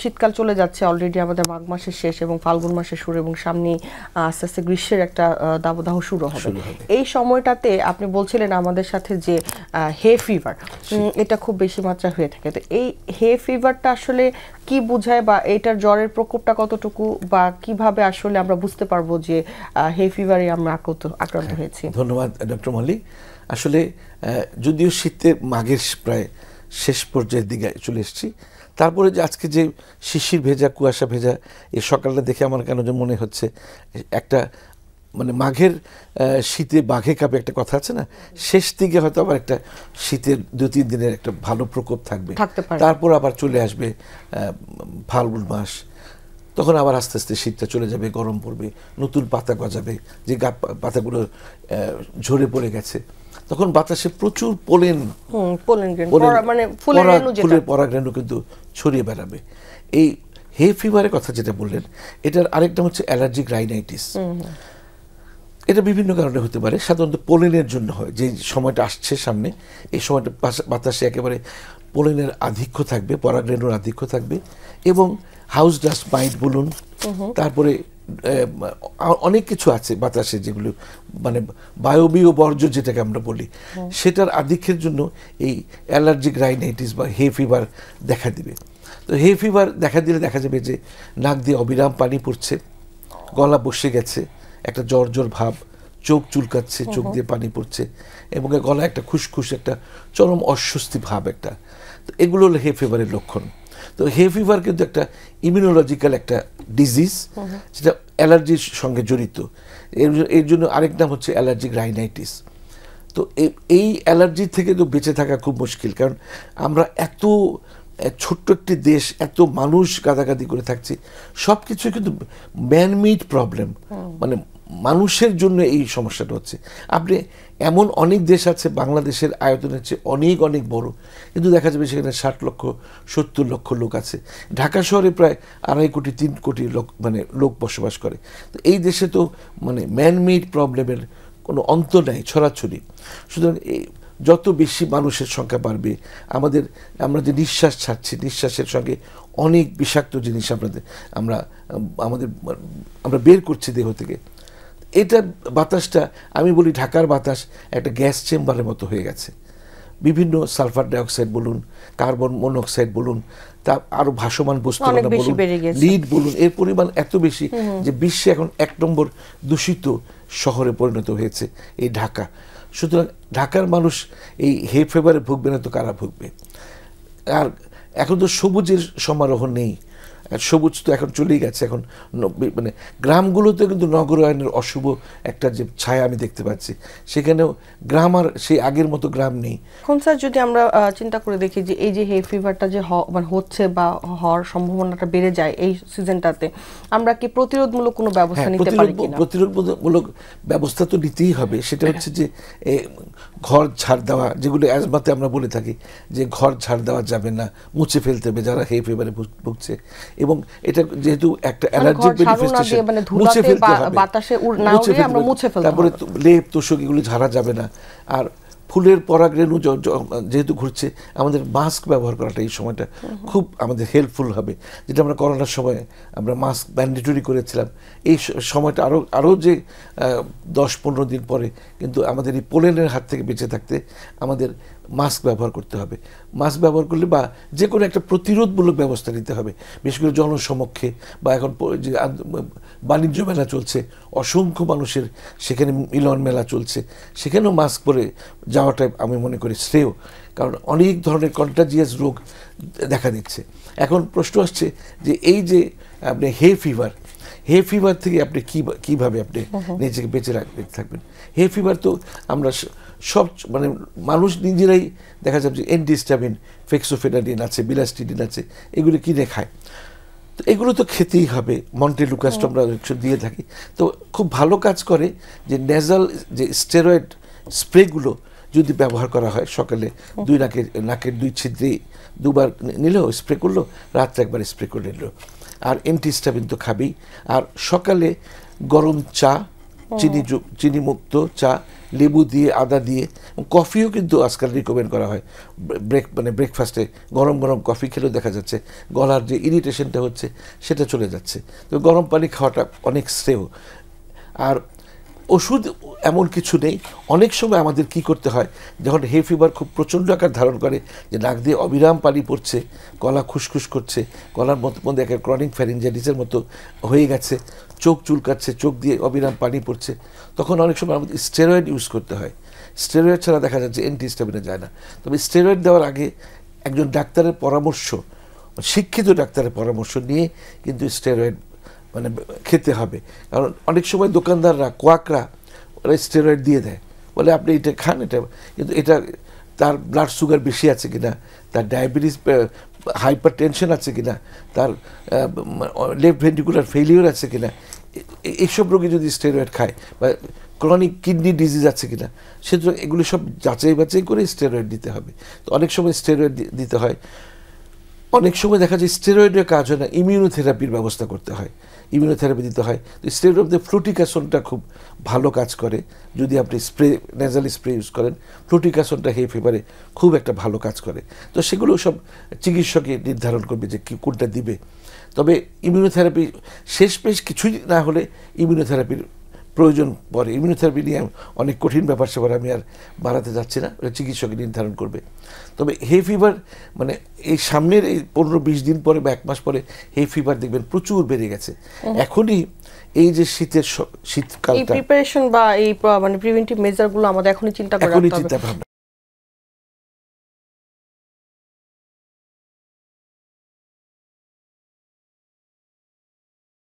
শীতকাল চলে যাচ্ছে, অলরেডি আমাদের মাঘ মাসের শেষ এবং ফাল্গুন মাসের শুরু, এবং সামনে আস্তে আস্তে গ্রীষ্মের একটা দাবদাহ শুরু হবে। এই সময়টাতে আপনি বলছিলেন আমাদের সাথে যে হে ফিভার, এটা খুব বেশি মাত্রা হয়ে থাকে। তো এই হে ফিভারটা আসলে কি বোঝায়, বা এটার জ্বরের প্রকোপটা কতটুকু, বা কিভাবে আসলে আমরা বুঝতে পারবো যে হে ফিভারে আমরা আক্রান্ত হয়েছি? ধন্যবাদ ডক্টর মল্লিক। আসলে যদিও শীতের মাঘের প্রায় শেষ পর্যায়ের দিকে চলে এসেছি, তারপরে যে আজকে যে শিশির ভেজা কুয়াশা ভেজা এই সকালটা দেখে আমার কেন যে মনে হচ্ছে একটা মানে মাঘের শীতে বাঘে কাঁপে একটা কথা আছে না, শেষ দিকে হয়তো আবার একটা শীতের 2-3 দিনের একটা ভালো প্রকোপ থাকবে, তারপর আবার চলে আসবে ফাল্গুন মাস, তখন আবার আস্তে আস্তে শীতটা চলে যাবে, গরম পড়বে, নতুন পাতা গজাবে, যে পাতাগুলো ঝরে পড়ে গেছে, তখন বাতাসে প্রচুর ফুলের পরাগরেণু কিন্তু ছড়িয়ে বেড়াবে। এই হে ফিভারের কথা যেটা বললেন, এটার আরেকটা হচ্ছে অ্যালার্জিক রাইনাইটিস। এটা বিভিন্ন কারণে হতে পারে, সাধারণত পোলেনের জন্য হয়। যে সময়টা আসছে সামনে, এই সময়টা বাতাসে একেবারে পোলেনের আধিক্য থাকবে, পরাগরেণুর আধিক্য থাকবে, এবং হাউস ডাস্ট মাইট বলুন, তারপরে অনেক কিছু আছে বাতাসে যেগুলো মানে বায়বীয় বর্জ্য যেটাকে আমরা বলি, সেটার আধিক্যের জন্য এই অ্যালার্জিক রাইনাইটিস বা হে ফিভার দেখা দিবে। তো হে ফিভার দেখা দিলে দেখা যাবে যে নাক দিয়ে অবিরাম পানি পড়ছে, গলা বসে গেছে, একটা জ্বর জ্বর ভাব, চোখ চুলকাচ্ছে, চোখ দিয়ে পানি পড়ছে, এবং গলা একটা খুশখুশ একটা চরম অস্বস্তি ভাব একটা। তো এগুলো হলো হে ফিভারের লক্ষণ। তো হে ফিভার কিন্তু একটা ইমিউনোলজিক্যাল একটা ডিজিজ, যেটা অ্যালার্জির সঙ্গে জড়িত। এর জন্য আরেক নাম হচ্ছে অ্যালার্জিক রাইনাইটিস। তো এই অ্যালার্জি থেকে তো বেঁচে থাকা খুব মুশকিল, কারণ আমরা এত ছোট্ট একটি দেশ, এত মানুষ গাদাগাদি করে থাকছি, সব কিছু কিন্তু ম্যানমেড প্রবলেম, মানে মানুষের জন্য এই সমস্যাটা হচ্ছে। আপনি এমন অনেক দেশ আছে বাংলাদেশের আয়তনের চেয়ে অনেক অনেক বড়, কিন্তু দেখা যাবে সেখানে 60 লক্ষ 70 লক্ষ লোক আছে। ঢাকা শহরে প্রায় 2.5 কোটি 3 কোটি লোক মানে লোক বসবাস করে। তো এই দেশে তো মানে ম্যানমেড প্রবলেমের কোনো অন্ত নাই, ছড়াছড়ি। সুতরাং যত বেশি মানুষের সংখ্যা বাড়বে, আমরা যে নিঃশ্বাস ছাড়ছি, নিঃশ্বাসের সঙ্গে অনেক বিষাক্ত জিনিস আমরা বের করছি দেহ থেকে। এটা বাতাসটা আমি বলি ঢাকার বাতাস একটা গ্যাস চেম্বারের মতো হয়ে গেছে। বিভিন্ন সালফার ডাইঅক্সাইড বলুন, কার্বন মনোক্সাইড বলুন, তা আরো ভাসমান বস্তু বলুন, লিড বলুন, এর পরিমাণ এত বেশি যে বিশ্বে এখন 1 নম্বর দূষিত শহরে পরিণত হয়েছে এই ঢাকা। সুতরাং ঢাকার মানুষ এই হে ফিভারে ভুগবে না তো কারা ভুগবে? আর এখন তো সবুজের সমারোহ নেই, সবুজ তো এখন চলেই গেছে। এখন মানে গ্রামগুলোতে কিন্তু নগরায়নের অশুভ একটা যে ছায়া আমি দেখতে পাচ্ছি, সেখানেও গ্রাম আর সেই আগের মতো গ্রাম নেই। এখন স্যার যদি আমরা চিন্তা করে দেখি যে এই যে হে ফিভারটা যে মানে হচ্ছে বা হওয়ার সম্ভাবনাটা বেড়ে যায় এই সিজনটাতে, আমরা কি প্রতিরোধমূলক কোনো ব্যবস্থা নিতে পারি কিনা? প্রতিরোধমূলক ব্যবস্থা তো নিতেই হবে। সেটা হচ্ছে যে ঘর ঝাড় দেওয়া, যেগুলো অ্যাজমাতে আমরা বলে থাকি যে ঘর ঝাড় দেওয়া যাবে না, মুছে ফেলতে হবে যারা হে ফিভারে ভুগছে। এবং এটা যেহেতু একটা অ্যালার্জিক ম্যানিফেস্টেশন, মুছে ফেলতে হবে, তারপরে লেপ তোষক এগুলো ঝাড়া যাবে না। আর ফুলের পরাগরেণু যেহেতু ঘুরছে, আমাদের মাস্ক ব্যবহার করাটা এই সময়টা খুব আমাদের হেল্পফুল হবে। যেটা আমরা করোনার সময় আমরা মাস্ক ম্যান্ডেটরি করেছিলাম, এই সময়টা আরও যে 10-15 দিন পরে কিন্তু আমাদের এই পোলেনের হাত থেকে বেঁচে থাকতে আমাদের মাস্ক ব্যবহার করতে হবে। মাস্ক ব্যবহার করলে বা যে কোনো একটা প্রতিরোধমূলক ব্যবস্থা নিতে হবে, বিশেষ করে জনসমক্ষে বা এখন যে বাণিজ্য মেলা চলছে, অসংখ্য মানুষের সেখানে মিলন মেলা চলছে, সেখানেও মাস্ক পরে যাওয়াটাই আমি মনে করি শ্রেয়, কারণ অনেক ধরনের কন্টাজিয়াস রোগ দেখা দিচ্ছে। এখন প্রশ্ন আসছে যে এই যে আপনি হে ফিভার থেকে আপনি কীভাবে আপনি নিজেকে বেঁচে থাকবেন? হে ফিভার তো আমরা সব মানে মানুষ নিজেরাই দেখা যাবে যে এন্টিহিস্টামিন, ফেক্সোফেনাডিন আছে, বিলাস্টিডিন আছে, এগুলো কিনে খায়। তো এগুলো তো খেতেই হবে, মন্টেলুকাস্ট আমরা দিয়ে থাকি। তো খুব ভালো কাজ করে যে নেজাল যে স্টেরয়েড স্প্রেগুলো যদি ব্যবহার করা হয়, সকালে নাকের 2 ছিদ্রে 2বার নিলেও স্প্রে করলো, রাত্রে একবার স্প্রে করে নিল। আর এন্টিহিস্টামিন তো খাবেই। আর সকালে গরম চা চিনি মুক্ত চা, লেবু দিয়ে, আদা দিয়ে, কফিও কিন্তু আজকাল রিকমেন্ড করা হয়। ব্রেকফাস্টে গরম গরম কফি খেলেও দেখা যাচ্ছে গলার যে ইরিটেশনটা হচ্ছে সেটা চলে যাচ্ছে। তো গরম পানি খাওয়াটা অনেক শ্রেয়। আর ওষুধ এমন কিছু নেই। অনেক সময় আমাদের কি করতে হয়, যখন হে ফিভার খুব প্রচণ্ড আকার ধারণ করে, যে নাক দিয়ে অবিরাম পানি পড়ছে, গলা খুসখুস করছে, গলার মধ্যে একটা ক্রনিক ফ্যারিঞ্জাইটিসের মতো হয়ে গেছে, চোখ চুলকাচ্ছে, চোখ দিয়ে অবিরাম পানি পড়ছে, তখন অনেক সময় আমাদের স্টেরয়েড ইউজ করতে হয়। স্টেরয়েড ছাড়া দেখা যাচ্ছে অ্যান্টিহিস্টামিনে যায় না। তবে স্টেরয়েড দেওয়ার আগে একজন ডাক্তারের পরামর্শ, শিক্ষিত ডাক্তারের পরামর্শ নিয়ে কিন্তু স্টেরয়েড খেতে হবে। কারণ অনেক সময় দোকানদাররা, কোয়াকরা, ওরা স্টেরয়েড দিয়ে দেয়, বলে আপনি এটা খান, এটা, কিন্তু এটা তার ব্লাড সুগার বেশি আছে কিনা, তার ডায়াবেটিস, হাইপার টেনশন আছে কিনা, তার লেফট ভেন্ট্রিকুলার ফেলিওর আছে কিনা, এইসব রোগী যদি স্টেরয়েড খায়, বা ক্রনিক কিডনি ডিজিজ আছে কিনা, সেজন্য এগুলি সব যাচাই বাছাই করে স্টেরয়েড দিতে হবে। তো অনেক সময় স্টেরয়েড দিতে হয়। অনেক সময় দেখা যায় স্টেরয়েডের কাজ হয় না, ইমিউনোথেরাপির ব্যবস্থা করতে হয়, ইমিউনোথেরাপি দিতে হয়। তো স্টেরয়েড অফ দ্য ফ্লুটিকাসনটা খুব ভালো কাজ করে, যদি আপনি নেজাল স্প্রে ইউজ করেন। ফ্লুটিকাসনটা হে ফিভারে খুব একটা ভালো কাজ করে। তো সেগুলো সব চিকিৎসকে নির্ধারণ করবে যে কোনটা দিবে। তবে ইমিউনোথেরাপি শেষমেশ কিছুই না হলে ইমিউনোথেরাপির প্রয়োজন পড়ে। ইমিউনোথেরাপি নিয়ে অনেক কঠিন ব্যাপার সেবার আমি আর বাড়াতে যাচ্ছি না, ওটা চিকিৎসক নির্ধারণ করবে। তবে হে ফিভার এই সামনের এই 15-20 দিন পরে বা 1 মাস পরে হে ফিভার দেখবেন প্রচুর বেড়ে গেছে। এখনই এই যে শীতকালটা, প্রিপারেশন বা এই প্রিভেন্টিভ মেজারগুলো আমাদের এখনই চিন্তা করা হবে।